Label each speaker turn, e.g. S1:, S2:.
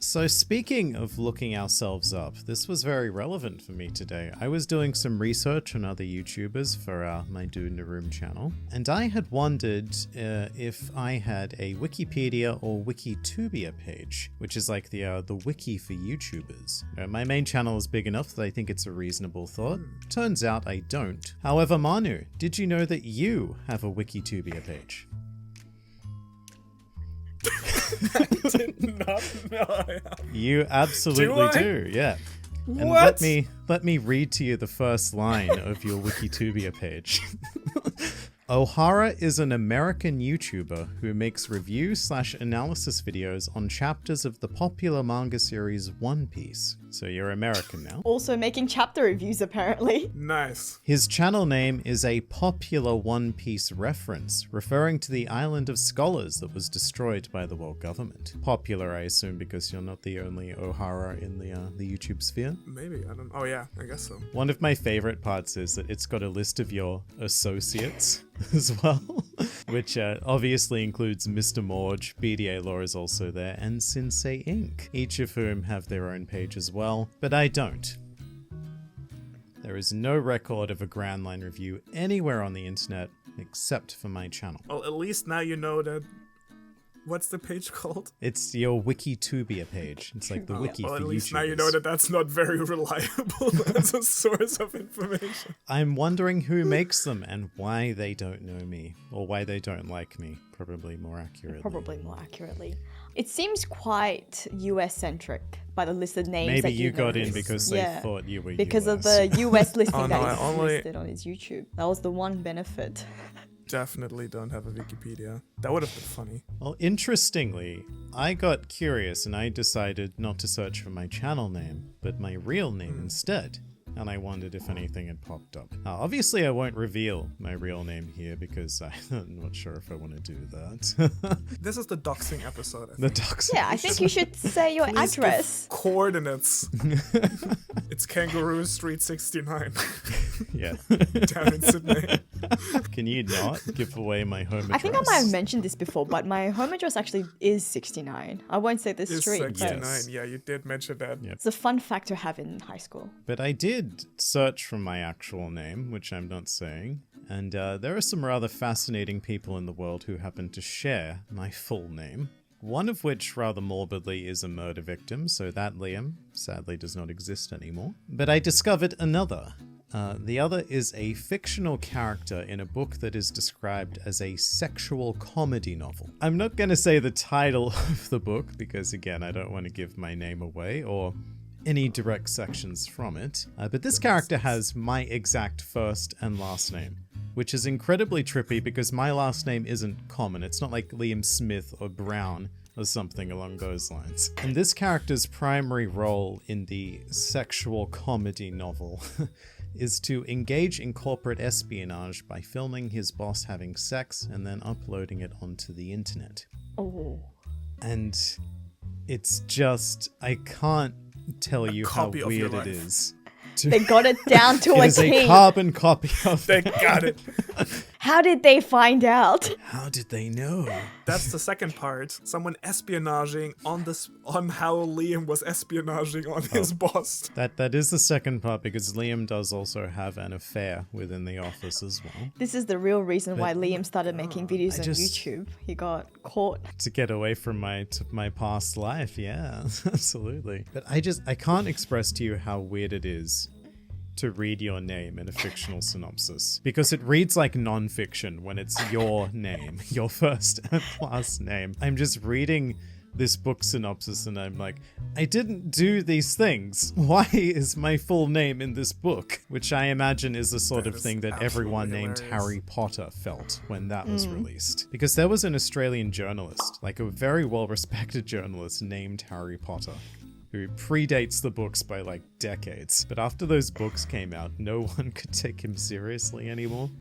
S1: So speaking of looking ourselves up, this was very relevant for me today. I was doing some research on other YouTubers for my Dude in the Room channel, and I had wondered if I had a Wikipedia or Wikitubia page, which is like the wiki for YouTubers. My main channel is big enough that I think it's a reasonable thought. Turns out I don't. However, Manu, did you know that you have a Wikitubia page?
S2: I did not know I have.
S1: You absolutely do, yeah. And
S2: What?
S1: let me read to you the first line of your Wikitubia page. O'Hara is an American YouTuber who makes review/analysis videos on chapters of the popular manga series One Piece. So you're American now.
S3: Also making chapter reviews, apparently.
S2: Nice.
S1: His channel name is a popular One Piece reference, referring to the island of scholars that was destroyed by the world government. Popular, I assume, because you're not the only O'Hara in the YouTube sphere.
S2: Maybe, I don't. Oh yeah, I guess so.
S1: One of my favorite parts is that it's got a list of your associates as well, which obviously includes Mr. Morge, BDA Law is also there, and Sensei Inc., each of whom have their own page as well, but I don't. There is no record of a Grand Line review anywhere on the internet except for my channel.
S2: Well, at least now you know that. What's the page called?
S1: It's your Wikitubia page. It's like the wiki
S2: Well,
S1: for
S2: at least
S1: YouTubers.
S2: now you know that that's not very reliable as a source of information.
S1: I'm wondering who makes them and why they don't know me, or why they don't like me, probably more accurately.
S3: It seems quite US-centric by the listed names.
S1: Maybe
S3: that
S1: you got in
S3: noticed.
S1: because
S3: Yeah,
S1: they thought you were
S3: because
S1: US.
S3: of the US listing
S2: Oh, no,
S3: that
S2: I
S3: is
S2: only-
S3: listed on his YouTube. That was the one benefit.
S2: Definitely don't have a Wikipedia. That would have been funny.
S1: Well, interestingly, I got curious and I decided not to search for my channel name, but my real name instead. And I wondered if anything had popped up. Obviously, I won't reveal my real name here because I'm not sure if I want to do that.
S2: This is the doxing episode, I
S1: The
S2: think.
S1: docs.
S3: Yeah, I think you should say your
S2: Please give
S3: address.
S2: coordinates. It's Kangaroo Street 69
S1: Yeah.
S2: down in Sydney.
S1: Can you not give away my home address?
S3: I think I might have mentioned this before, but my home address actually is 69. I won't say the
S2: It's
S3: street,
S2: 69.
S3: but
S1: Yes.
S2: Yeah, you did mention that.
S1: Yep.
S3: it's a fun fact to have in high school.
S1: But I did search for my actual name, which I'm not saying, and there are some rather fascinating people in the world who happen to share my full name. One of which, rather morbidly, is a murder victim, so that Liam sadly does not exist anymore. But I discovered another. The other is a fictional character in a book that is described as a sexual comedy novel. I'm not going to say the title of the book, because again, I don't want to give my name away, or any direct sections from it, but this character has my exact first and last name, which is incredibly trippy because my last name isn't common. It's not like Liam Smith or Brown or something along those lines. And this character's primary role in the sexual comedy novel is to engage in corporate espionage by filming his boss having sex and then uploading it onto the internet.
S3: Oh.
S1: And it's just, I can't tell you how
S2: copy of your
S1: weird it
S2: life.
S1: is.
S3: They got it down to
S1: It
S3: a
S1: is a
S3: T.
S1: carbon copy of
S2: They got it.
S3: How did they find out?
S1: How did they know?
S2: That's the second part. Someone espionaging on how Liam was espionaging on his boss.
S1: That is the second part because Liam does also have an affair within the office as well.
S3: This is the real reason why
S1: But-
S3: Liam started making videos
S1: I
S3: on
S1: just-
S3: YouTube. He got caught.
S1: To get away from my past life, yeah, absolutely. But I can't express to you how weird it is to read your name in a fictional synopsis because it reads like non-fiction when it's your name, your first and last name. I'm just reading this book synopsis and I'm like, I didn't do these things. Why is my full name in this book? Which I imagine is the sort
S2: That
S1: of
S2: is
S1: thing that everyone
S2: absolutely
S1: named
S2: hilarious.
S1: Harry Potter felt when that was released. Because there was an Australian journalist, like a very well-respected journalist named Harry Potter, who predates the books by like decades. But after those books came out, no one could take him seriously anymore.